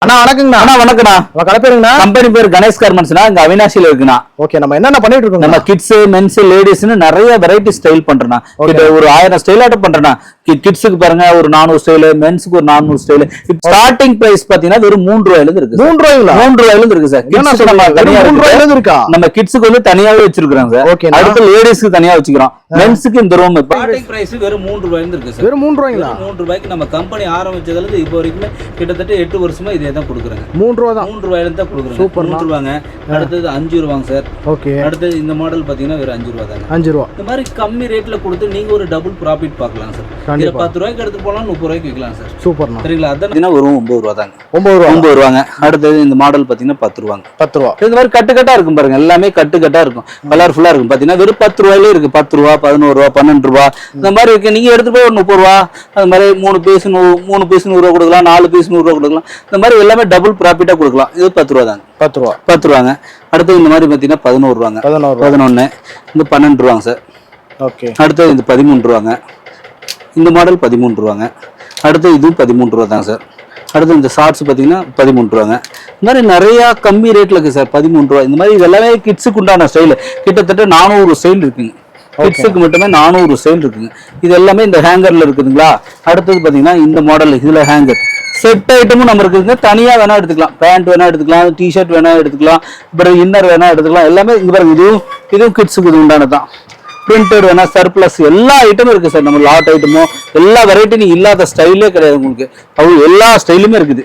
அண்ணா வணக்கங்கண்ணா. அண்ணா வணக்கண்ணா. உங்க கடை பேருங்கண்ணா? கம்பெனி பேர் கணேஷ் கார்மெண்ட்ஸ்னா இங்க அவினாசில இருக்குண்ணா. ஓகே, நம்ம என்னென்ன பண்ணிட்டு இருக்கோம்? நம்ம கிட்ஸ், மென்ஸ், லேடிஸ்னு நிறைய வெரைட்டி ஸ்டைல் பண்றோம்னா. ஒரு 1000 ஸ்டைல் ஆட்ட பண்றோம்னா. கிட்ஸுக்கு பாருங்க ஒரு 400 ஸ்டைல், மென்ஸ்க்கு ஒரு 400 ஸ்டைல். ஸ்டார்டிங் பிரைஸ் பாத்தீங்கன்னா வெறும் 3 ரூபாயில இருந்து இருக்கு. 3 ரூபாய்ங்களா? 3 ரூபாயில இருந்து இருக்கு சார். கிட்ஸ்க்கு நம்ம தனியா 3 ரூபாயில இருந்து இருக்கா? நம்ம கிட்ஸ்க்கு வந்து தனியாவே வச்சிருக்கோம் சார். ஓகே. அடுத்து லேடிஸ்க்கு தனியா வச்சிரோம். மென்ஸ்க்கு இந்த ரூம் ஸ்டார்டிங் பிரைஸ் வெறும் 3 ரூபாயில இருந்து இருக்கு சார். வெறும் 3 ரூபாய்ங்களா? 3 ரூபாய்க்கு நம்ம கம்பெனி ஆரம்பிச்சதுல இருந்து இப்போ வரைக்கும் கிட்டத்தட்ட 8 வருஷமா இதே தான் கொடுக்குறாங்க. 3 ரூபாய் தான். 3 ரூபாயில தான் கொடுக்குறாங்க. சூப்பர். 3 ரூபாங்க. அடுத்து 5 ரூபாங்க சார். ஓகே. அடுத்து இந்த மாடல் பாத்தீங்கன்னா வெறும் 5 ரூபாய் தாங்க. 5 ரூபாய். இந்த மாதிரி கம்மி ரேட்ல கொடுத்து நீங்க ஒரு டபுள் ப்ராஃபிட் பார்க்கலாம் சார். இதுல 10 ரூபாய்க்கு எடுத்து போலாம் 30 ரூபாய்க்கு விக்கலாம் சார். சூப்பர்ண்ணா. சரிங்களா? அதான் வெறும் 9 ரூபாய் தாங்க. 9 ரூபாங்க. அடுத்து இந்த மாடல் பாத்தீங்கன்னா 10 ரூபாங்க. 10 ரூபாய். இந்த மாதிரி கட்டுக்கட்டா இருக்கும் பாருங்க. எல்லாமே கட்டுக்கட்டா இருக்கும். கலர்ஃபுல்லா இருக்கும். பாத்தீங்கன்னா வெறும் 10 ரூபாயிலே இருக்கு. 10 ரூபாய், 11 ரூபாய், 12 ரூபாய் இந்த மாதிரி இருக்கு. நீங்க எடுத்து போய் ஒரு 30 ரூபாய் அது மாதிரி 3 பீஸ் 100 ரூபாய் கொடுக்கலாம், 4 பீஸ் 100 ரூபாய் கொடுக்கலாம். இந்த மாதிரி எல்லாமே டபுள் ப்ராஃபிட்டா கொடுக்கலாம். இது 10 ரூபாய் தாங்க. 10 ரூபாய். 10 ரூபாங்க. அடுத்து இந்த மாதிரி பாத்தீங்கன்னா 11 ரூபாங்க. 11 இந்த 12 ரூபாங்க சார். ஓகே. அடுத்து இந்த 13 ரூபாங்க. இந்த மாடல் 13 ரூபாங்க. அடுத்து இதுவும் 13 ரூபா தான் சார். அடுத்து இந்த ஷார்ட்ஸ் பார்த்தீங்கன்னா 13 ரூபாங்க. இந்த மாதிரி நிறைய கம்மி ரேட்ல இருக்கு சார். 13 ரூபா. இந்த மாதிரி இதெல்லாமே கிட்ஸுக்கு உண்டான ஸ்டைல். கிட்டத்தட்ட 400 ஸ்டைல் இருக்குங்க. கிட்ஸுக்கு மட்டுமே 400 ஸ்டைல் இருக்குங்க. இது எல்லாமே இந்த ஹேங்கர்ல இருக்குதுங்களா. அடுத்தது பார்த்தீங்கன்னா இந்த மாடல் இதுல ஹேங்கர் செட் ஐட்டமும் நம்ம இருக்குதுங்க. தனியா வேணா எடுத்துக்கலாம். பேண்ட் வேணா எடுத்துக்கலாம், டிஷர்ட் வேணா எடுத்துக்கலாம், அப்புறம் இன்னர் வேணா எடுத்துக்கலாம். எல்லாமே இங்க பாருங்க. இதுவும் கிட்ஸுக்கு இது உண்டானதான். பிரிண்டட் வேணா, சர்ப்ளஸ் எல்லா ஐட்டமும் இருக்கு சார். நம்ம லாட் ஐட்டமும் எல்லா வெரைட்டியும் இல்லாத ஸ்டைலே கிடையாது உங்களுக்கு. அவங்க எல்லா ஸ்டைலுமே இருக்குது.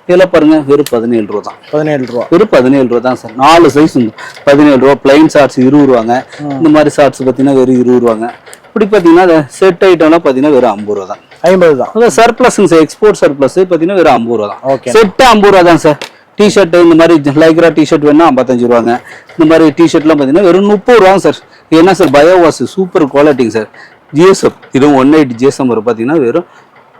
இதெல்லாம் பாருங்க வெறும் 17 ரூபா தான். 17 ரூபா. வெறும் 17 ரூபா தான் சார். 4 சைஸ் உண்டு. 17 ரூபா. பிளைன் ஷார்ட்ஸ் 20 ரூபாங்க. இந்த மாதிரி ஷார்ட்ஸ் பார்த்தீங்கன்னா வெறும் 20 ரூபாங்க. இப்படி பார்த்தீங்கன்னா செட் ஐட்டம்லாம் பார்த்தீங்கன்னா வெறும் 50 ரூபா தான். 50 தான். சர்ப்ளஸ்ங்க சார். எக்ஸ்போர்ட் சர்ப்ளஸ் பார்த்தீங்கன்னா வெறும் 50 ரூபா தான். ஓகே. செட்டு 50 ரூபா தான் சார். டிஷர்ட் இந்த மாதிரி லைக்ரா டிஷர்ட் வேணா 55 ரூபாங்க. இந்த மாதிரி டிஷர்ட்லாம் பார்த்தீங்கன்னா வெறும் 30 ரூபாங்க சார். என்ன சார் பயோவாஸ் சூப்பர் குவாலிட்டிங்க சார். ஜிஎஸ்எஃப் இதுவும் 180 ஜிஎஸ்எம் வரும் பார்த்தீங்கன்னா வெறும்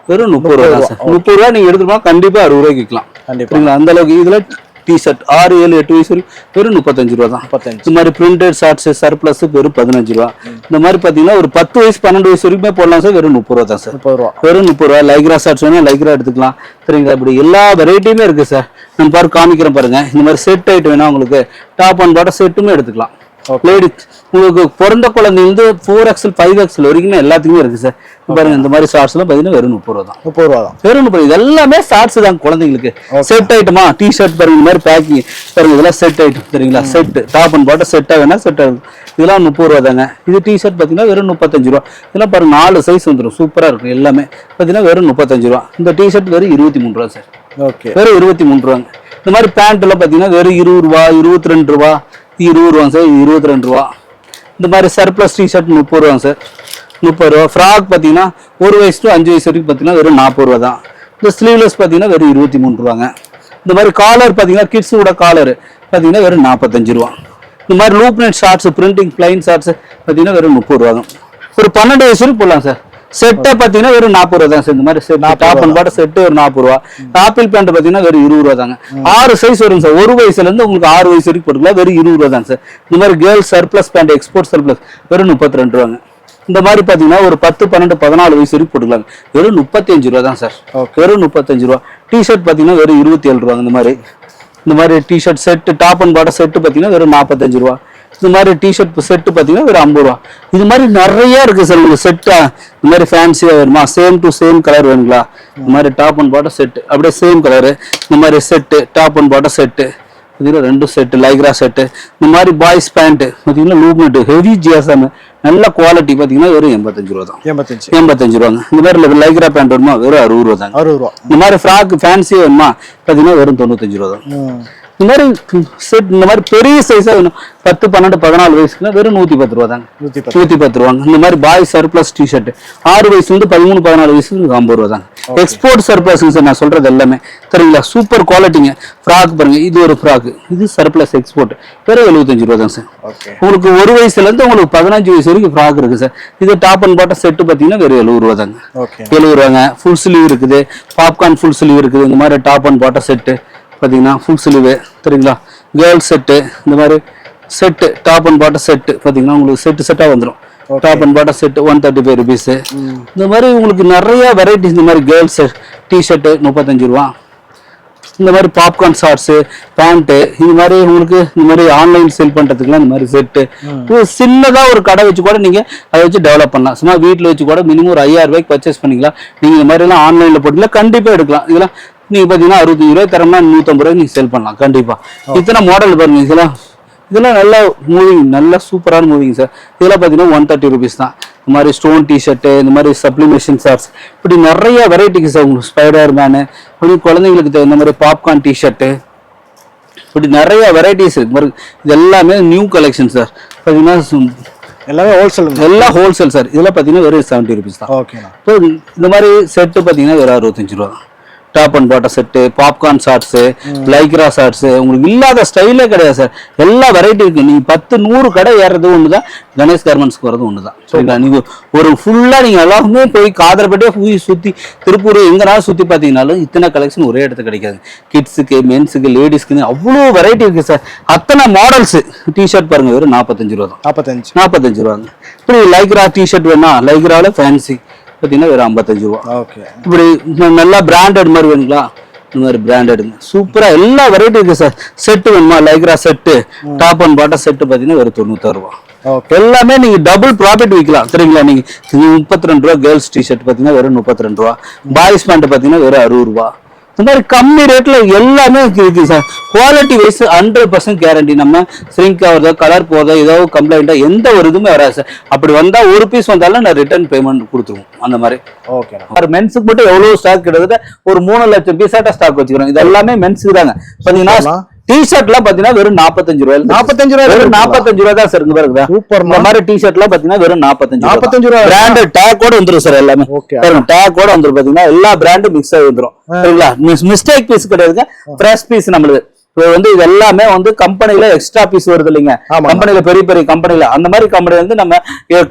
30 ரூபா தான் சார். 30 ரூபா நீங்க எடுத்துட்டு போனா கண்டிப்பா 60 ரூபாய்க்கு விற்கலாம். சரிங்களா? அந்த அளவுக்கு இதுல டிஷர்ட் 6, 7, 8 வயசு வெறும் 35 ரூபா தான். இந்த மாதிரி பிரிண்டட் ஷார்ட்ஸ் சர்ப்ளஸ் வெறும் 15 ரூபா. இந்த மாதிரி பாத்தீங்கன்னா ஒரு 10 வயசு 12 வயசு வரைக்குமே போடலாம் சார். வெறும் 30 ரூபா தான் சார். வெறும் 30 ரூபா. லைக்ரா ஷார்ட்ஸ் வேணா லைக்ரா எடுத்துக்கலாம். சரிங்களா? இப்படி எல்லா வெரைட்டியுமே இருக்கு சார். நம்ம பாரு காமிக்கிறேன் பாருங்க. இந்த மாதிரி செட் ஐட்டம் வேணா உங்களுக்கு டாப் அண்ட் பாட்டம் செட்டுமே எடுத்துக்கலாம். லேடிஸ் உங்களுக்கு பிறந்த குழந்தை வந்து 4XL 5XL வரைக்குமே எல்லாத்துக்குமே இருக்கு சார். பாருங்க இந்த மாதிரி ஷார்ட்ஸ் எல்லாம் பாத்தீங்கன்னா வெறும் 30 ரூபா தான். 30 ரூபா தான். வெறும் 30. இது எல்லாமே ஷார்ட்ஸ் தான் குழந்தைங்களுக்கு. செட் ஐட்டமா டிஷர்ட் பாருங்க. இந்த மாதிரி பேக்கிங் பாருங்க. இதெல்லாம் செட் ஐட்டம். சரிங்களா? செட் டாப் அண்ட் பாட்டம் செட்டா வேணா செட் ஆகும். இதெல்லாம் 30 ரூபா தாங்க. இது டிஷர்ட் பாத்தீங்கன்னா வெறும் 35 ரூபா. இதெல்லாம் பாருங்க 4 சைஸ் வந்துடும். சூப்பரா இருக்கும். எல்லாமே பாத்தீங்கன்னா வெறும் 35 ரூபா. இந்த டிஷர்ட் வெறும் 23 ரூபா சார். ஓகே. வெறும் 23 ரூபாங்க. இந்த மாதிரி பேண்ட் எல்லாம் பாத்தீங்கன்னா வெறும் 20 ரூபா, 22 ரூபா, 20 ரூபாங்க சார். 22 ரூபா. இந்த மாதிரி சர்ப்ளஸ் டிஷர்ட் 30 ரூபாங்க சார். 30 ரூபா. ஃப்ராக் பார்த்தீங்கன்னா 1 வயசு to 5 வயசு வரைக்கும் பார்த்தீங்கன்னா வெறும் 40 ரூபா தான். இந்த ஸ்லீவ்லெஸ் பார்த்தீங்கன்னா வெறும் 23 ரூபாங்க. இந்த மாதிரி காலர் பார்த்தீங்கன்னா கிட்ஸோட காலர் பார்த்தீங்கன்னா வெறும் 45 ரூபா. இந்த மாதிரி loop net shorts printing plain shorts பார்த்தீங்கன்னா வெறும் 30 ரூபா தான். ஒரு 12 வயசு வரைக்கும் போடலாம் சார். செட்டை பார்த்தீங்கன்னா வெறும் 40 ரூபா தான் சார். இந்த மாதிரி set top and bottom set ஒரு 40 ரூபா. ஆப்பிள் பேண்ட் பார்த்தீங்கன்னா வெறும் 20 ரூபா தாங்க. 6 சைஸ் வரும் சார். 1 வயசுல இருந்து உங்களுக்கு 6 வயசு வரைக்கும் போட்டுக்கலாம். வெறும் 20 ரூபா தான் சார். இந்த மாதிரி girls surplus pant export surplus வெறும் 32 ரூபாங்க. இந்த மாதிரி பாத்தீங்கன்னா ஒரு 10, 12, 14 வயசு வரைக்கும் போட்டுக்கலாம். வெறும் 35 ரூபா தான் சார். வெறும் 35 ரூபா. டிஷர்ட் பாத்தீங்கன்னா வெறும் 27 ரூபாங்க. இந்த மாதிரி T-shirt set top and bottom set பாத்தீங்கன்னா வெறும் 45 ரூபா. இந்த மாதிரி டிஷர்ட் செட்டு பாத்தீங்கன்னா வெறும் 50 ரூபா. இது மாதிரி நிறைய இருக்கு சார். உங்களுக்கு செட்டா இந்த மாதிரி ஃபேன்சியா வருமா? சேம் டு சேம் கலர் வேணுங்களா? இந்த மாதிரி டாப் அண்ட் பாட்டம் செட் அப்படியே சேம் கலரு. இந்த மாதிரி set top and bottom set பார்த்தீங்கன்னா 2 செட்டு லைக்ரா செட்டு. இந்த மாதிரி பாய்ஸ் பேண்ட் பார்த்தீங்கன்னா லூப்னெட் ஹெவி ஜிஎஸ்எம் நல்ல குவாலிட்டி பார்த்தீங்கன்னா வெறும் 85 ரூபா தான். 85 ரூபாங்க. இந்த மாதிரி லைக்ரா பேண்ட் வருமா வெறும் 60 ரூபா தாங்க. 60 ரூபா. இந்த மாதிரி ஃப்ராக் ஃபேன்சி வேணுமா பார்த்தீங்கன்னா வெறும் 95 ரூபா தான். இந்த மாதிரி செட் இந்த மாதிரி பெரிய சைஸா வேணும் 10, 12, 14 வயசுக்குன்னா வெறும் 110 ரூபா தாங்க. 110 ரூபாங்க. இந்த மாதிரி பாய் சர்ப்ளஸ் டிஷர்ட் 6 வயசுல இருந்து 13, 14 வயசுக்கு 50 ரூபா தாங்க. எக்ஸ்போர்ட் சர்ப்ளஸ் சார் நான் சொல்றது எல்லாமே. சரிங்களா? சூப்பர் குவாலிட்டிங்க. ஃப்ராக் பாருங்க. இது ஒரு ஃப்ராக். இது சர்ப்ளஸ் எக்ஸ்போர்ட் வெறும் 75 ரூபா தான் சார். உங்களுக்கு 1 வயசுல இருந்து உங்களுக்கு 15 வயசு வரைக்கும் ஃப்ராக் இருக்கு சார். இது டாப் அண்ட் பாட்டம் செட்டு பாத்தீங்கன்னா வெறும் 70 ரூபா தாங்க. 70 ரூபாங்க. ஃபுல் ஸ்லீவ் இருக்குது. பாப்கார்ன் ஃபுல் ஸ்லீவ் இருக்குது. இந்த மாதிரி டாப் அண்ட் பாட்டம் செட்டு பார்த்தீங்கன்னா ஃபுல் ஸ்லீவு. சரிங்களா? கேர்ள்ஸ் செட்டு இந்த மாதிரி set top and bottom set பார்த்தீங்கன்னா உங்களுக்கு செட்டாக வந்துடும். Top and bottom set 135 rupees. இந்த மாதிரி உங்களுக்கு நிறைய வெரைட்டிஸ். இந்த மாதிரி கேர்ள்ஸ் டிஷர்ட் 35 ரூபா. இந்த மாதிரி பாப்கார்ன் ஷார்ட்ஸ் பேண்ட் இது மாதிரி உங்களுக்கு இந்த மாதிரி ஆன்லைன் சேல் பண்றதுக்குலாம் இந்த மாதிரி செட்டு சின்னதா ஒரு கடை வச்சு கூட நீங்க அதை வச்சு டெவலப் பண்ணலாம். சும்மா வீட்டுல வச்சு கூட மினிமம் ஒரு 5000 ரூபாய்க்கு பர்ச்சேஸ் பண்ணிக்கலாம். நீங்க இந்த மாதிரி எல்லாம் ஆன்லைன்ல போட்டீங்கன்னா கண்டிப்பா எடுக்கலாம். இதெல்லாம் நீங்க பாத்தீங்கன்னா 65 ரூபாய் தரமா 150 ரூபாய்க்கு நீங்க சேல் பண்ணலாம் கண்டிப்பா. இத்தனை மாடல் பாருங்க, இதெல்லாம் நல்ல மூவிங், நல்ல சூப்பரான மூவிங் சார். இதெல்லாம் பார்த்தீங்கன்னா 130 ருபீஸ் தான். இந்த மாதிரி ஸ்டோன் டிஷர்ட்டு, இந்த மாதிரி சப்ளிமேஷன் ஷார்ட்ஸ், இப்படி நிறைய வெரைட்டிக்கு சார். உங்களுக்கு ஸ்பைடர் மேனு, இப்படி குழந்தைங்களுக்கு இந்த மாதிரி பாப்கார்ன் டிஷர்ட்டு, இப்படி நிறைய வெரைட்டிஸ் இருக்கு. இது எல்லாமே நியூ கலெக்ஷன் சார். பார்த்தீங்கன்னா எல்லாமே ஹோல்சேல், எல்லாம் ஹோல்சேல் சார். இதெல்லாம் பார்த்தீங்கன்னா வெறும் 70 ருபீஸ் தான். ஓகே. இப்போ இந்த மாதிரி செட்டு பார்த்தீங்கன்னா வெறும் 65 ரூபா தான். Top and bottom set, popcorn shorts, Lycra shorts, உங்களுக்கு இல்லாத ஸ்டைலே கிடையாது சார். எல்லா வெரைட்டி இருக்கு. நீங்க 10-100 கடை ஏறது ஒண்ணுதான், கணேஷ் கார்மெண்ட்ஸ்க்கு வரது ஒண்ணுதான். சரிங்களா? நீங்க ஒரு ஃபுல்லா நீங்க எல்லாருமே போய் காதர்பட்டே போய் சுத்தி திருப்பூர் எங்கனாலும் சுத்தி பாத்தீங்கன்னாலும் இத்தனை கலெக்ஷன் ஒரே இடத்துல கிடைக்காது. கிட்ஸுக்கு, மென்ஸுக்கு, லேடிஸ்க்குன்னு அவ்வளோ வெரைட்டி இருக்கு சார். அத்தனை மாடல்ஸ். டிஷர்ட் பாருங்க வெறும் 45 ரூபா தான். 45 ரூபாங்க. இப்படி லைக்ரா டிஷர்ட் வேணா, லைக்ரால ஃபேன்சி பார்த்தீங்கன்னா வெறும் 55 ரூபா. ஓகே. இப்படி நல்லா பிராண்டட் மாதிரி வேணுங்களா, இந்த மாதிரி பிராண்டடுங்க சூப்பரா எல்லா வெரைட்டி இருக்கு சார். செட்டு வேணுமா, Lycra set, top and bottom set பார்த்தீங்கன்னா வெறும் 96 ரூபா. எல்லாமே நீங்க டபுள் ப்ராஃபிட் விற்கலாம். சரிங்களா? நீங்க 32 ரூபா கேர்ள்ஸ் டிஷர்ட் பார்த்தீங்கன்னா வெறும் 32 ரூபா. பாய்ஸ் பேண்ட் பார்த்தீங்கன்னா வெறும் 60 ரூபா. இந்த மாதிரி கம்மி ரேட்ல எல்லாமே இருக்கு சார். Quality wise 100% guarantee. நம்ம ஸ்ரிங்க் ஆகுறதோ, கலர் போதோ, ஏதோ கம்ப்ளைண்டா எந்த ஒரு இதுவுமே வராது சார். அப்படி வந்தா ஒரு பீஸ் வந்தாலும் நான் ரிட்டர்ன் பேமெண்ட் கொடுத்துருவோம். அந்த மாதிரி. ஓகே. மென்ஸுக்கு மட்டும் எவ்வளவு ஸ்டாக் கிட்டத்தட்ட ஒரு 3 லட்சம் பீஸாட்ட ஸ்டாக் வச்சுக்கிறோம். இது எல்லாமே மென்ஸுக்கு தாங்க. பாத்தீங்கன்னா டிஷர்ட்லாம் பாத்தீங்கன்னா வெறும் 45 ரூபாய். 45 ரூபாய், வெறும் 45 ரூபாய் தான் சார். இங்க பாருங்க சூப்பர். இந்த மாதிரி டிஷர்ட்லாம் பாத்தீங்கன்னா வெறும் 45 ரூபாய். பிராண்டட் டேக் கூட வந்துரும் சார். எல்லாமே டேக் கூட வந்துரும். பாத்தீங்கன்னா எல்லா பிராண்டும் மிக்ஸ் ஆகி வந்துரும். சரிங்களா? மிஸ்டேக் பீஸ் கிடையாது, ஃப்ரெஷ் பீஸ் நம்மளுக்கு. இது எல்லாமே கம்பெனில எக்ஸ்ட்ரா பீஸ் வருது இல்லைங்க, கம்பெனில பெரிய பெரிய கம்பெனில அந்த மாதிரி கம்பெனி நம்ம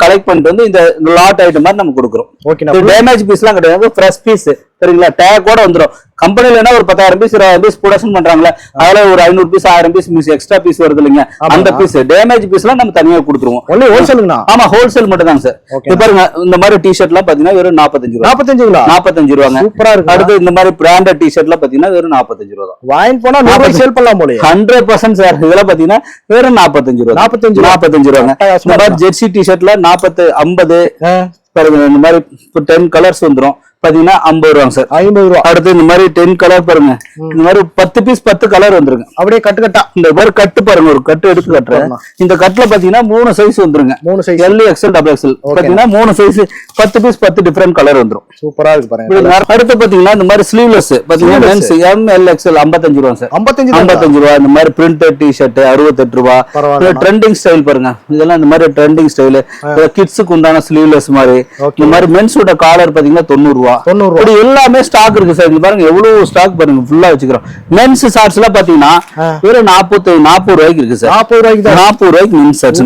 கலெக்ட் பண்ணிட்டு இந்த லாட் ஐட்டம் மாதிரி நம்ம கொடுக்குறோம். டேமேஜ் பீஸ் எல்லாம் கிடையாது, ஃப்ரெஷ் பீஸ். சரிங்களா? டேக் கூட வந்துடும். கம்பெனில என்ன ஒரு 10,000 பீஸ் 20,000 பீஸ் ப்ரொடக்ஷன் பண்றாங்களே, அதுல ஒரு 500 பீஸ் 1000 பீஸ் எக்ஸ்ட்ரா பீஸ் வருது இல்லைங்க, அந்த பீஸ் டேமேஜ் பீஸ் எல்லாம் நம்ம தனியா கொடுத்துருவோம். ஹோல்சேலுங்களா? ஆமா, ஹோல்சேல் மட்டும் தாங்க சார். இப்ப பாருங்க இந்த மாதிரி டிஷர்ட் எல்லாம் பாத்தீங்கன்னா வெறும் 45 ரூபா. 45 ரூபாங்க. சூப்பரா இருக்கு. அடுத்து இந்த மாதிரி பிராண்டட் டிஷர்ட் எல்லாம் பாத்தீங்கன்னா வெறும் 45 ரூபா தான். வாங்கி போனா 100 ரூபாய் சேல் பண்ணலாம் போல. 100% சார். இதெல்லாம் பாத்தீங்கன்னா வெறும் 45 ரூபா. 45 ரூபாங்க. இந்த மாதிரி ஜெர்சி டிஷர்ட்ல 40 50 பாருங்க. இந்த மாதிரி 10 கலர்ஸ் வந்துரும். பாத்தீங்கன்னா 50 ரூபாங்க சார். 50 ரூபா. அடுத்து இந்த மாதிரி 10 கலர் பாருங்க. இந்த மாதிரி 10 பீஸ் 10 கலர் வந்துருங்க. அப்படியே கட்டு கட்டா இந்த மாதிரி கட்டு பாருங்க. ஒரு கட்டு எடுத்து கட்டுறேன். இந்த கட்டுல பாத்தீங்கன்னா 3 சைஸ் வந்துருங்க. 3 size, L, XL, double XL. பாத்தீங்கன்னா 3 சைஸ் 10 பீஸ் 10 டிஃபரெண்ட் கலர் வந்துரும். சூப்பரா இருக்கு பாருங்க. அடுத்து பாத்தீங்கன்னா இந்த மாதிரி ஸ்லீவ்லெஸ் பாத்தீங்கன்னா மென்ஸ் எம், எல், எக்ஸ்எல் 55 ரூபா சார். 55 ரூபா. இந்த மாதிரி பிரிண்டட் டி-ஷர்ட் 68 ரூபா. ட்ரெண்டிங் ஸ்டைல் பாருங்க. இதெல்லாம் இந்த மாதிரி ட்ரெண்டிங் ஸ்டைல். கிட்ஸுக்கு உண்டான ஸ்லீவ்லெஸ் மாதிரி. இந்த மாதிரி மென்ஸோட காலர் பாத்தீங்கன்னா 90 ரூபா. இப்படி எல்லாமே ஸ்டாக் இருக்கு சார். இங்க பாருங்க எவ்வளவு ஸ்டாக் பாருங்க, ஃபுல்லா வச்சுக்கிறோம். மென்ஸ் ஷார்ட்ஸ் எல்லாம் பாத்தீங்கன்னா வெறும் 40 ரூபாய்க்கு இருக்கு சார். 40 ரூபாய்க்கு மென்ஸ் ஷார்ட்ஸ்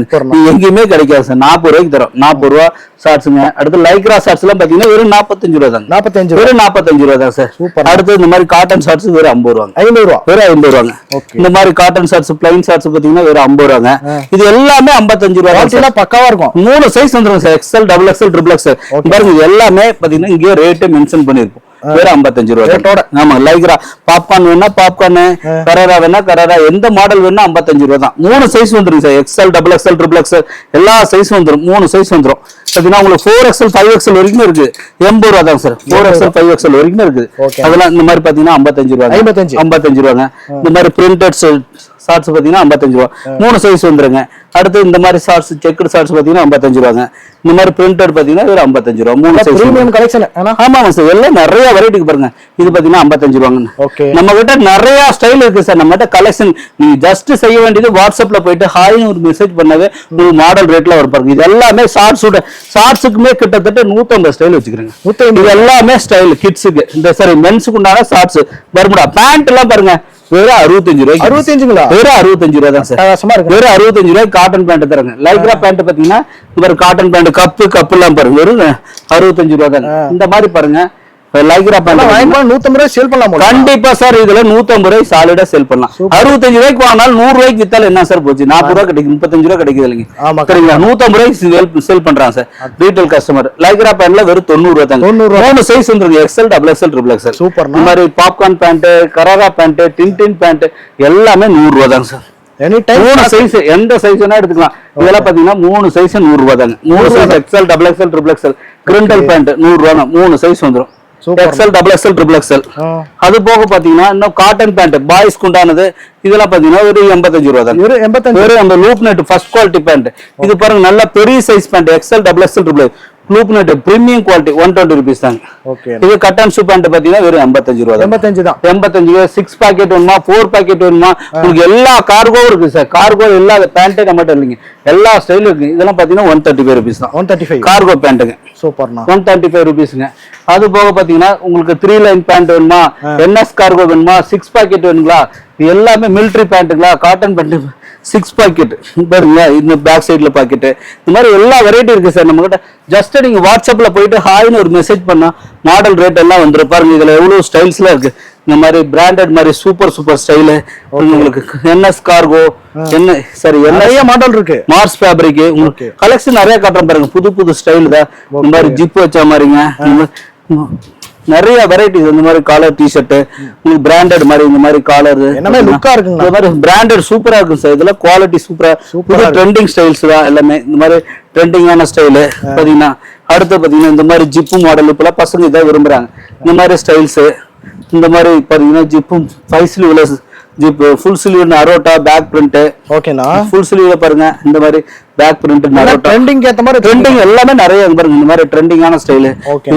எங்கேயுமே கிடைக்காது சார். 40 ரூபாய்க்கு தரோம். 40 ரூபா ஷார்ட்ஸுங்க. அடுத்து லைக்ரா ஷார்ட்ஸ் எல்லாம் பாத்தீங்கன்னா வெறும் 45 ரூபா தான். 45 ரூபா தான் சார். அடுத்து இந்த மாதிரி காட்டன் ஷார்ட்ஸ் வெறும் 50 ரூபாங்க. 50 ரூபா. வெறும் 50 ரூபாங்க. இந்த மாதிரி காட்டன் ஷார்ட்ஸ், பிளைன் ஷார்ட்ஸ் பாத்தீங்கன்னா வெறும் 50 ரூபாங்க. இது எல்லாமே 55 ரூபா. பக்காவா இருக்கும். 3 சைஸ் வந்துரும் sir. XL, double XL, triple XL. பாருங்க இது எல்லாமே பாத்தீங்கன்னா இங்கே ரேட் மென்ஷன் பண்ணிருப்போம். வெறும் 55 ரூபா. ஆமா, லைக்ரா பாப்கார்ன் வேணா பாப்கார்ன், கரரா வேணா கரரா, எந்த மாடல் வேணா 55 ரூபா தான். 3 சைஸ் வந்துரும் sir. XL, double XL, triple XL எல்லா சைஸ் வந்துரும். 3 சைஸ் வந்துரும். பாத்தீங்கன்னா உங்களுக்கு 4XL 5XL வரைக்கும் இருக்கு. 80 ரூபா தான் சார். 4XL 5XL வரைக்கும் இருக்கு. அதெல்லாம் இந்த மாதிரி பாத்தீங்கன்னா 55 ரூபா. 55 ரூபாங்க. இந்த மாதிரி பிரிண்டட் ஷார்ட்ஸ் பாத்தீங்கன்னா 55 ரூபா. 3 சைஸ் வந்துருங்க. அடுத்து இந்த மாதிரி ஷார்ட்ஸ், செக்குடு ஷார்ட்ஸ் பாத்தீங்கன்னா 55 ரூபாங்க. இந்த மாதிரி பிரிண்டட் பாத்தீங்கன்னா வெறும் 55 ரூபா. 3 சைஸ் பிரீமியம் கலெக்ஷன். ஆமாங்க சார். எல்லாம் நிறைய வெரைட்டிக்கு பாருங்க. இது பாத்தீங்கன்னா 55 ரூபாங்க. நம்ம கிட்ட நிறைய ஸ்டைல் இருக்கு சார். நம்ம கிட்ட கலெக்ஷன் நீங்க ஜஸ்ட் செய்ய வேண்டியது வாட்ஸ்அப்ல போயிட்டு ஹாய்னு ஒரு மெசேஜ் பண்ணவே ஒரு மாடல் ரேட்ல வரும் பாருங்க. இது எல்லாமே ஷார்ட்ஸுக்குமே கிட்டத்தட்ட 150 ஸ்டைல் வச்சுக்கிறேங்க. இது எல்லாமே ஸ்டைல் கிட்ஸுக்கு. இந்த சரி மென்ஸுக்கு உண்டான ஷார்ட்ஸ், பர்முடா பேண்ட் எல்லாம் பாருங்க வெறும் 65 ரூபாய். 65ங்களா? வெறும் 65 ரூபாய் தான் சார். வெறும் 65 ரூபாய் காட்டன் பேண்ட் தராங்க. லைக்ரா பேண்ட் பாத்தீங்கன்னா இந்த காட்டன் பேண்ட் கப்பு எல்லாம் பாருங்க வெறும் 65 ரூபாய் தான். இந்த மாதிரி பாருங்க லைக்ரா பேண்ட் 150 ரூபாய் சேல் பண்ணலாம் போல. கண்டிப்பா சார் இதுல 150 ரூபாய் சாலிடா சேல் பண்ணலாம். 65 ரூபாய்க்கு வாங்கினாலும் 100 ரூபாய்க்கு வித்தாலும் என்ன சார் போச்சு, 40 ரூபாய் கிடைக்கும், 35 ரூபாய் கிடைக்குது இல்லைங்க. சரிங்களா, 150 ரூபாய்க்கு சேல் பண்றாங்க சார் ரீட்டைல் கஸ்டமர். லைக்ரா பேண்ட்ல வெறும் 90 ரூபாய் தாங்க. 3 சைஸ் வந்துருக்கு, XL, double XL, triple XL. Super. இந்த மாதிரி பாப்கார்ன் பேண்ட், கராரா பேண்ட், டின் பேண்ட் எல்லாமே 100 ரூபாய் தாங்க சார். எனி டைம் 3 சைஸ் எந்த சைஸ் வேணா எடுத்துக்கலாம். இதெல்லாம் பாத்தீங்கன்னா 3 சைஸ் 100 ரூபாய் தாங்க. 3 size XL, double XL, triple XL, கிரிண்டல் பேண்ட் 100 ரூபாய் தான். 3 சைஸ் வந்துரும். XL, double XL, triple XL. அது போக பாத்தீங்கன்னா இன்னும் காட்டன் பேண்ட் பாய்ஸ் குண்டானது இதெல்லாம் பாத்தீங்கன்னா ஒரு 85 ரூபாய் தான். வெறும் அந்த loop net first quality pant. இது பாருங்க நல்ல பெரிய size pant, XL, double XL, triple loop net premium quality 120 rupees தாங்க. இது கட் அண்ட் ஷூ பேண்ட் பாத்தீங்கன்னா வெறும் 85 ரூபாய். 85 ரூபாய். 6 பாக்கெட் வேணுமா, 4 பாக்கெட் வேணுமா, உங்களுக்கு எல்லா கார்கோவும் இருக்கு சார். கார்கோ எல்லா பேண்டே நம்மகிட்ட இல்லைங்க, எல்லா ஸ்டைலும் இருக்கு. இதெல்லாம் பாத்தீங்கன்னா 135 ரூபீஸ் தான். 135 கார்கோ பேண்ட்டுங்க. சூப்பர்ண்ணா. 135 ரூபீஸ்ங்க. அது போக பாத்தீங்கன்னா உங்களுக்கு 3 லைன் பேண்ட் வேணுமா, என்எஸ் கார்கோ வேணுமா, 6 பாக்கெட் வேணுங்களா, இது எல்லாமே மிலிட்டரி பேண்ட்டுங்களா, காட்டன் பேண்ட் 6 பாக்கெட் பாருங்க. இந்த பேக் சைட்ல பாக்கெட் இந்த மாதிரி எல்லா வெரைட்டி இருக்கு சார் நம்ம கிட்ட. ஜஸ்ட் நீங்க வாட்ஸ்அப்ல போயிட்டு ஹாய்னு ஒரு மெசேஜ் பண்ணா மாடல் ரேட் எல்லாம் வந்துரும். பாருங்க இதுல எவ்வளவு ஸ்டைல்ஸ்லாம் இருக்கு. இந்த மாதிரி பிராண்டட் மாதிரி சூப்பர் ஸ்டைலு உங்களுக்கு என்எஸ் கார்கோ, என்ன சரி நிறைய மாடல் இருக்கு. மார்ஸ் ஃபேப்ரிக் உங்களுக்கு கலெக்ஷன் நிறைய காட்டுறேன் பாருங்க. புது ஸ்டைல் தான். இந்த மாதிரி ஜிப் வச்ச மாதிரிங்க, நிறைய வெரைட்டிஸ். இந்த மாதிரி காலர் டிஷர்ட் உங்களுக்கு பிராண்டட் மாதிரி, இந்த மாதிரி காலர் எல்லாமே லுக்கா இருக்குங்க. இந்த மாதிரி பிராண்டட் சூப்பரா இருக்கும் சார். இதெல்லாம் குவாலிட்டி சூப்பரா ட்ரெண்டிங் ஸ்டைல்ஸ் தான் எல்லாமே. இந்த மாதிரி ட்ரெண்டிங்கான ஸ்டைலு பாத்தீங்கன்னா. அடுத்து பாத்தீங்கன்னா இந்த மாதிரி ஜிப்பு மாடல் இப்பெல்லாம் பசங்க இதான் விரும்புறாங்க. இந்த மாதிரி ஸ்டைல்ஸ் இந்த மாதிரி பாத்தீங்கன்னா ஜிப்பும் 5 ஸ்லீவ்ல ஜிப், ஃபுல் ஸ்லீவ் அரோட்டா பேக் பிரிண்ட். ஓகேண்ணா. ஃபுல் ஸ்லீவ்ல பாருங்க இந்த மாதிரி பேக் பிரிண்ட் அரோட்டா ட்ரெண்டிங் ஏத்த மாதிரி ட்ரெண்டிங் எல்லாமே நிறைய பாருங்க. இந்த மாதிரி ட்ரெண்டிங்கான ஸ்டைல்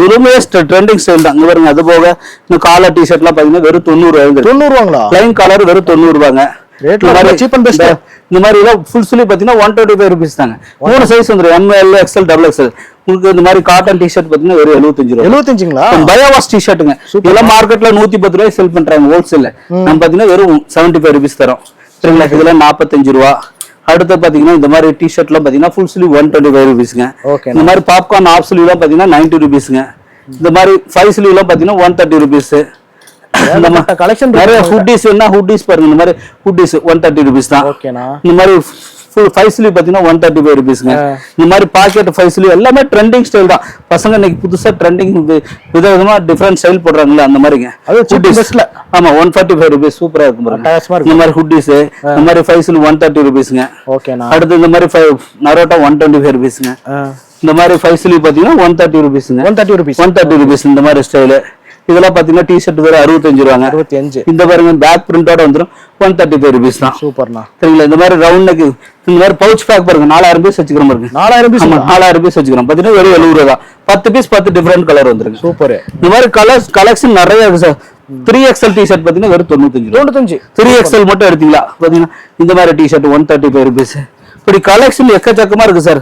இதுவுமே ட்ரெண்டிங் ஸ்டைல் தான். இங்க பாருங்க. அது போக இந்த காலர் டிஷர்ட்லாம் பாத்தீங்கன்னா வெறும் 90 ரூபாய். 90 ரூபாங்களா? ப்ளைன் காலர் வெறும் 90 ரூபாங்க. இந்த மாதிரி ஃபுல் ஸ்லீவ் பாத்தீங்கன்னா 125 ரூபீஸ் தாங்க. 3 சைஸ் வந்துரும், எம்எல், எக்ஸ்எல், டபுள் எக்ஸ்எல். உங்களுக்கு இந்த மாதிரி காட்டன் டிஷர்ட் பாத்தீங்கன்னா வெறும் 75 ரூபாய். 75ங்களா? பயோவாஷ் டிஷர்ட்டுங்க. இதெல்லாம் மார்க்கெட்ல 110 ரூபாய் செல் பண்றாங்க ஹோல்சேல்ல. நம்ம பாத்தீங்கன்னா வெறும் 75 ரூபீஸ் தரோம். சரிங்களா? இதெல்லாம் 45 ரூபாய். அடுத்து பாத்தீங்கன்னா இந்த மாதிரி டிஷர்ட் எல்லாம் பாத்தீங்கன்னா ஃபுல் ஸ்லீவ் 125 ரூபீஸ்ங்க. இந்த மாதிரி பாப்கார்ன் ஆஃப் ஸ்லீவ் எல்லாம் பாத்தீங்கன்னா 90 ரூபீஸ்ங்க. இந்த மாதிரி 5 ஸ்லீவ் எல்லாம் பாத்தீங்கன்னா 130 ரூபீஸ். கலெக்ஷன் நிறைய ஹூடிஸ் என்ன ஹூடிஸ் பாருங்க. இந்த மாதிரி ஹூடிஸ் 130 ரூபீஸ் தான். இந்த மாதிரி ஃபுல் 5 ஸ்லீவ் பாத்தீங்கன்னா 135 ரூபீஸ்ங்க. இந்த மாதிரி பாக்கெட் 5 ஸ்லீவ் எல்லாமே ட்ரெண்டிங் ஸ்டைல் தான். பசங்க இன்னைக்கு புதுசா ட்ரெண்டிங் விதவிதமா டிஃபரண்ட் ஸ்டைல் போடுறாங்கல்ல, அந்த மாதிரிங்க. ஆமா 145 ரூபீஸ் சூப்பரா இருக்கும் பாருங்க. இந்த மாதிரி ஹூடிஸ் இந்த மாதிரி 5 ஸ்லீவ் 130 ரூபீஸ்ங்க. அடுத்து இந்த மாதிரி நரோட்டா 125 ரூபீஸ்ங்க. இந்த மாதிரி 5 ஸ்லீவ் பாத்தீங்கன்னா 130 ரூபீஸ்ங்க. 130 ரூபீஸ் இந்த மாதிரி ஸ்டைல். இதெல்லாம் பாத்தீங்கன்னா டிஷர்ட் வேற 65 ரூபாங்க. 65. இந்த பாருங்க பேக் பிரிண்டோட வந்துரும் 135 ரூபீஸ் தான். சூப்பர்ண்ணா. சரிங்களா? இந்த மாதிரி ரவுண்ட் நெக் இந்த மாதிரி பவுச் பேக் பாருங்க 4000 பீஸ் வச்சுக்கிறோம் பாருங்க. 4000 பீஸ் 4000 பீஸ் வச்சுக்கிறோம். பாத்தீங்கன்னா வெறும் 70 ரூபாய் தான். 10 பீஸ் 10 டிஃபரெண்ட் கலர் வந்துருங்க. சூப்பர். இந்த மாதிரி கலெக்ஷன் நிறைய இருக்கு சார். 3XL டிஷர்ட் பாத்தீங்கன்னா வெறும் 95. 3XL மட்டும் எடுத்தீங்களா பாத்தீங்கன்னா இந்த மாதிரி டிஷர்ட் 135 ரூபீஸ். இப்படி கலெக்ஷன் எக்கச்சக்கமா இருக்கு சார்.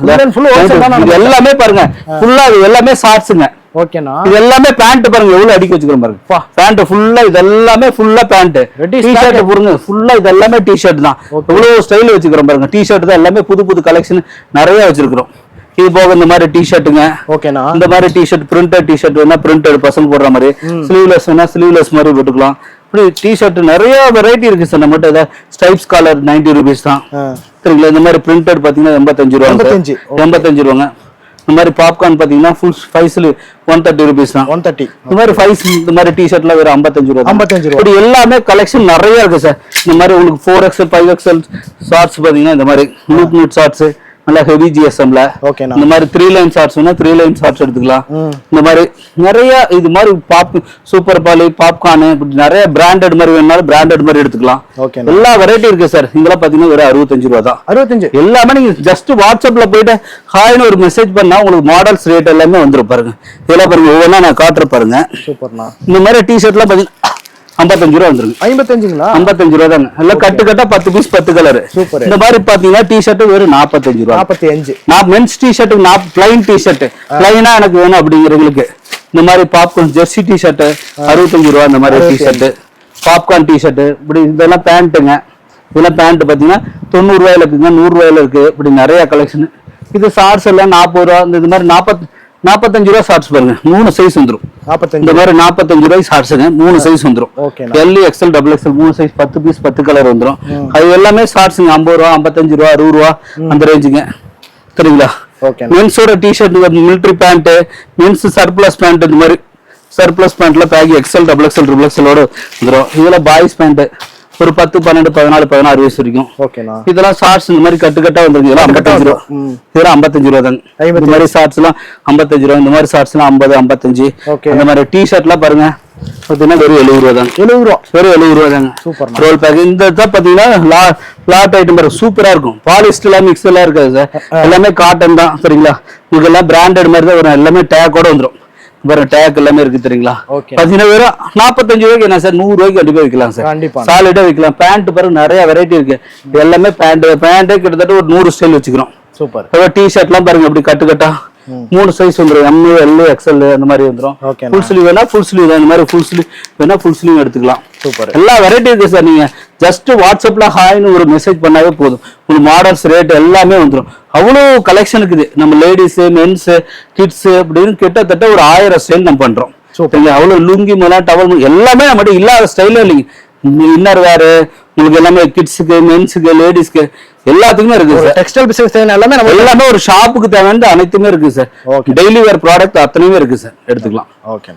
எல்லாமே பாருங்க ஃபுல்லா எல்லாமே ஷார்ட்ஸ்ங்க. ஓகேண்ணா. இது எல்லாமே பேண்ட் பாருங்க எவ்வளவு அடிக்க வச்சுக்கிறோம் பாருங்க. பேண்ட் ஃபுல்லா இது எல்லாமே ஃபுல்லா பேண்ட். டி-ஷர்ட் பாருங்க ஃபுல்லா இது எல்லாமே டி-ஷர்ட் தான். எவ்வளவு ஸ்டைல் வச்சுக்கிறோம் பாருங்க. டி-ஷர்ட் தான் எல்லாமே புது கலெக்ஷன் நிறைய வச்சிருக்கிறோம். இது போக இந்த மாதிரி டி-ஷர்ட்டுங்க. ஓகேண்ணா. இந்த மாதிரி டி-ஷர்ட் பிரிண்டட் டி-ஷர்ட் வேணா பிரிண்டட் பசங்க போடுற மாதிரி, ஸ்லீவ்லெஸ் வேணா ஸ்லீவ்லெஸ் மாதிரி போட்டுக்கலாம். இப்படி டி-ஷர்ட் நிறைய வெரைட்டி இருக்கு சார் நம்மகிட்ட. இதை ஸ்டைப்ஸ் காலர் 90 ரூபீஸ் தான். சரிங்களா? இந்த மாதிரி பிரிண்டட் பாத்தீங்கன்னா 85 ரூபாய். 85 ரூபாங்க. இந்த மாதிரி பாப்கார்ன் பாத்தீங்கன்னா ஃபுல் 5 ஸ்லீவ் 130 ரூபீஸ் தான். 130. இந்த மாதிரி 5 இந்த மாதிரி டி-ஷர்ட்லாம் வேற 55 ரூபாய். 55 ரூபாய். இப்படி எல்லாமே கலெக்ஷன் நிறைய இருக்கு சார். இந்த மாதிரி உங்களுக்கு 4XL 5XL ஷார்ட்ஸ் பாத்தீங்கன்னா இந்த மாதிரி லூப் நெட் ஷார்ட்ஸ் நல்லா ஹெவி ஜிஎஸ்எம்ல. இந்த மாதிரி 3 லைன் ஷார்ட்ஸ் வேணா 3 லைன் ஷார்ட்ஸ் எடுத்துக்கலாம். இந்த மாதிரி நிறைய இது மாதிரி சூப்பர் பாலி பாப்கார்ன் இப்படி நிறைய பிராண்டட் மாதிரி வேணாலும் பிராண்டட் மாதிரி எடுத்துக்கலாம். எல்லா வெரைட்டி இருக்கு சார். இதெல்லாம் பாத்தீங்கன்னா வெறும் 65 ரூபாய் தான். 65. எல்லாமே நீங்க ஜஸ்ட் வாட்ஸ்அப்ல போயிட்டு ஹாய்னு ஒரு மெசேஜ் பண்ணா உங்களுக்கு மாடல்ஸ் ரேட் எல்லாமே வந்துரும் பாருங்க. இதெல்லாம் பாருங்க ஒவ்வொன்றா நான் காட்டுற பாருங்க. சூப்பர்ண்ணா. இந்த மாதிரி டிஷர்ட்லாம் பாத்தீங்கன்னா 55 ரூபாய் வந்துருங்க. 55ங்களா? 55 ரூபாய் தாங்க. எல்லாம் கட்டா 10 பீஸ் 10 கலர். சூப்பர். இந்த மாதிரி பாத்தீங்கன்னா டி-ஷர்ட் வெறும் 45 ரூபாய். 45. நான் மென்ஸ் டி-ஷர்ட் பிளைன் டி-ஷர்ட் பிளைனா எனக்கு வேணும் அப்படிங்கிறவங்களுக்கு இந்த மாதிரி பாப்கார்ன் ஜெர்சி டி-ஷர்ட் 65 ரூபாய். இந்த மாதிரி டி-ஷர்ட் பாப்கார்ன் டி-ஷர்ட் இப்படி இதெல்லாம் பேண்ட்டுங்க. இதெல்லாம் பேண்ட் பாத்தீங்கன்னா 90 ரூபாயில இருக்குங்க, 100 ரூபாயில இருக்கு. இப்படி நிறைய கலெக்ஷன். இது ஷார்ட்ஸ் எல்லாம் 40 ரூபாய். இந்த மாதிரி 45 ரூபா ஷார்ட்ஸ் பாருங்க 3 சைஸ் வந்துரும். 45 இந்த மாதிரி 45 ரூபாய் ஷார்ட்ஸுங்க 3 சைஸ் வந்துரும். Okay L XL double XL 3 size 10 piece 10 colour வந்துரும். அது எல்லாமே ஷார்ட்ஸுங்க 50 ரூபா 55 ரூபா 60 ரூபா அந்த ரேஞ்சுங்க. சரிங்களா? ஓகே. மென்ஸோட T-shirt military pant men's surplus pant இந்த மாதிரி சர்ப்ளஸ் பேண்ட்ல பேக் எக்ஸ்எல் டபுள் எக்ஸ்எல் ட்ரிபிள் எக்ஸ்எலோட வந்துரும். இதுல பாய்ஸ் பேண்ட் ஒரு 10 12 14 16 வயசு வரைக்கும். ஓகேண்ணா. இதெல்லாம் ஷார்ட்ஸ் இந்த மாதிரி கட்டா வந்துருக்கு. இதெல்லாம் 55 ரூபா. இதெல்லாம் 55 ரூபா தாங்க. இந்த மாதிரி ஷார்ட்ஸ் எல்லாம் 55 ரூபா. இந்த மாதிரி ஷார்ட்ஸ் எல்லாம் 50 55. அந்த மாதிரி டி ஷர்ட் எல்லாம் பாருங்க பாத்தீங்கன்னா வெறும் 70 ரூபா தாங்க. 70 ரூபா வெறும் 70 ரூபா தாங்க. Super roll pack. இந்த தான் பாத்தீங்கன்னா லாட் ஐட்டம் பாருங்க சூப்பரா இருக்கும். பாலிஸ்டர் எல்லாம் மிக்ஸ் எல்லாம் இருக்காது சார். எல்லாமே காட்டன் தான். சரிங்களா? உங்களுக்கு எல்லாம் பிராண்டட் மாதிரி தான் வரும். எல்லாமே டேக்கோட வந்துடும். பாருங்க டேக் எல்லாமே இருக்கு. தெரியுங்களா? பாத்தீங்கன்னா வெறும் 45 ரூபாய்க்கு என்ன சார் 100 ரூபாய்க்கு கண்டிப்பா வைக்கலாம் சார். சாலிடா வைக்கலாம். பேண்ட் பாருங்க நிறைய வெரைட்டி இருக்கு. எல்லாமே பேண்டே கிட்டத்தட்ட ஒரு 100 ஸ்டைல் வச்சுக்கிறோம். சூப்பர். டி ஷர்ட் எல்லாம் பாருங்க அப்படி கட்டா 3 சைஸ் வந்துரும். எம் எல் எக்ஸ்எல் அந்த மாதிரி வந்துரும். ஃபுல் ஸ்லீவ் வேணா ஃபுல் ஸ்லீவ் இந்த மாதிரி ஃபுல் ஸ்லீவ் வேணா ஃபுல் ஸ்லீவ் எடுத்துக்கலாம். சூப்பர். எல்லா வெரைட்டி இருக்கு சார். நீங்க ஜஸ்ட் வாட்ஸ்அப்ல ஹாய்னு ஒரு மெசேஜ் பண்ணாவே போதும். உங்களுக்கு மாடல்ஸ் ரேட் எல்லாமே வந்துடும். அவ்வளோ கலெக்ஷன் இருக்குது. நம்ம லேடிஸ் மென்ஸ் கிட்ஸ் அப்படின்னு கிட்டத்தட்ட ஒரு 1000 ஸ்டைல் நம்ம பண்றோம். அவ்வளவு லுங்கி மேலாம் டவல் எல்லாமே நம்மகிட்ட இல்லாத ஸ்டைலே இல்லைங்க. இன்னர் வேறு உங்களுக்கு எல்லாமே கிட்ஸுக்கு மென்ஸுக்கு லேடிஸ்க்கு எல்லாத்துக்குமே இருக்கு சார். டெக்ஸ்டைல் பிசினஸ் எல்லாமே ஒரு ஷாப்புக்கு தேவையான அனைத்துமே இருக்கு சார். டெய்லி வேர் ப்ராடக்ட் அத்தனையுமே இருக்கு சார். எடுத்துக்கலாம். ஓகே.